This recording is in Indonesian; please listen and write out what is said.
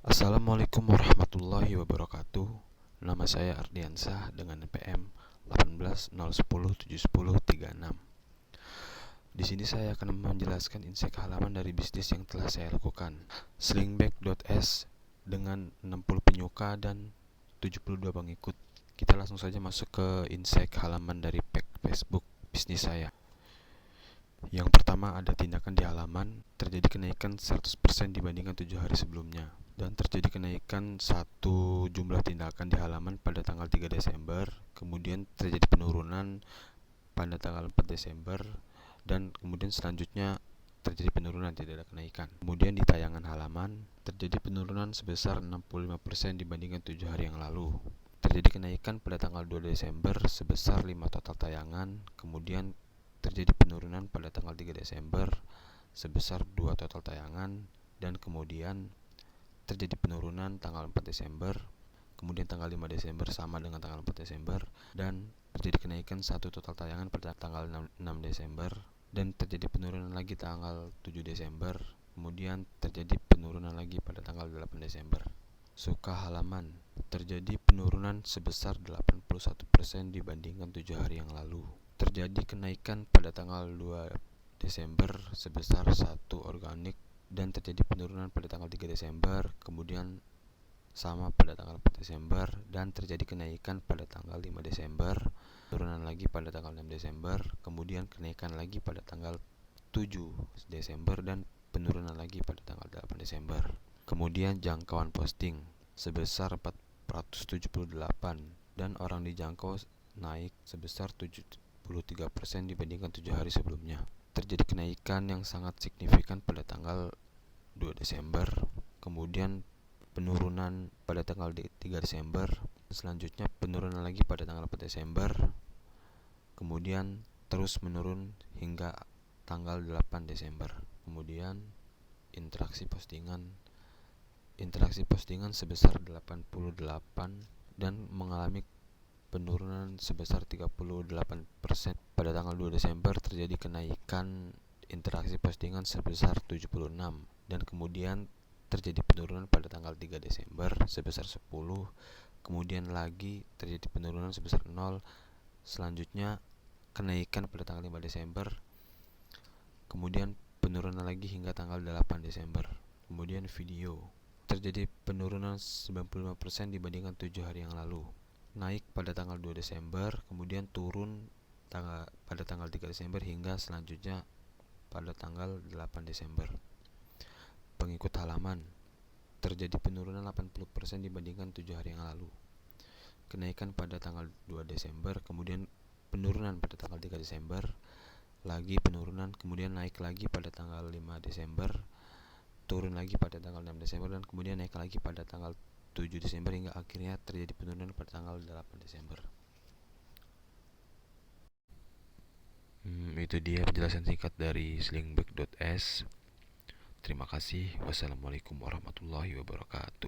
Assalamualaikum warahmatullahi wabarakatuh. Nama saya Ardiansah dengan NPM 1801071036. Di sini saya akan menjelaskan insight halaman dari bisnis yang telah saya lakukan. Slingback.s dengan 60 penyuka dan 72 pengikut. Kita langsung saja masuk ke insight halaman dari page Facebook bisnis saya. Yang pertama, ada tindakan di halaman, terjadi kenaikan 100% dibandingkan 7 hari sebelumnya. Dan terjadi kenaikan satu jumlah tindakan di halaman pada tanggal 3 Desember, kemudian terjadi penurunan pada tanggal 4 Desember, dan kemudian selanjutnya terjadi penurunan, tidak ada kenaikan. Kemudian di tayangan halaman, terjadi penurunan sebesar 65% dibandingkan 7 hari yang lalu. Terjadi kenaikan pada tanggal 2 Desember sebesar 5 total tayangan, kemudian terjadi penurunan pada tanggal 3 Desember sebesar 2 total tayangan, dan kemudian terjadi penurunan tanggal 4 Desember, kemudian tanggal 5 Desember sama dengan tanggal 4 Desember, dan terjadi kenaikan 1 total tayangan pada tanggal 6 Desember, dan terjadi penurunan lagi tanggal 7 Desember, kemudian terjadi penurunan lagi pada tanggal 8 Desember. Suka halaman, terjadi penurunan sebesar 81% dibandingkan 7 hari yang lalu. Terjadi kenaikan pada tanggal 2 Desember sebesar 1 organik, dan terjadi penurunan pada tanggal 3 Desember, kemudian sama pada tanggal 4 Desember, dan terjadi kenaikan pada tanggal 5 Desember, penurunan lagi pada tanggal 6 Desember, kemudian kenaikan lagi pada tanggal 7 Desember, dan penurunan lagi pada tanggal 8 Desember. Kemudian jangkauan posting sebesar 478, dan orang dijangkau naik sebesar 73% dibandingkan 7 hari sebelumnya. Terjadi kenaikan yang sangat signifikan pada tanggal 2 Desember, kemudian penurunan pada tanggal 3 Desember, selanjutnya penurunan lagi pada tanggal 4 Desember, kemudian terus menurun hingga tanggal 8 Desember. Kemudian interaksi postingan sebesar 88 dan mengalami penurunan sebesar 38%. Pada tanggal 2 Desember terjadi kenaikan interaksi postingan sebesar 76, dan kemudian terjadi penurunan pada tanggal 3 Desember sebesar 10, kemudian lagi terjadi penurunan sebesar 0, selanjutnya kenaikan pada tanggal 5 Desember, kemudian penurunan lagi hingga tanggal 8 Desember. Kemudian video, terjadi penurunan 95% dibandingkan 7 hari yang lalu. Naik pada tanggal 2 Desember, kemudian turun pada tanggal 3 Desember hingga selanjutnya pada tanggal 8 Desember. Pengikut halaman, terjadi penurunan 80% dibandingkan 7 hari yang lalu. Kenaikan pada tanggal 2 Desember, kemudian penurunan pada tanggal 3 Desember, lagi penurunan, kemudian naik lagi pada tanggal 5 Desember, turun lagi pada tanggal 6 Desember, dan kemudian naik lagi pada tanggal 7 Desember hingga akhirnya terjadi penurunan pada tanggal 8 Desember. Itu dia penjelasan singkat dari slingback.s. Terima kasih. Wassalamualaikum warahmatullahi wabarakatuh.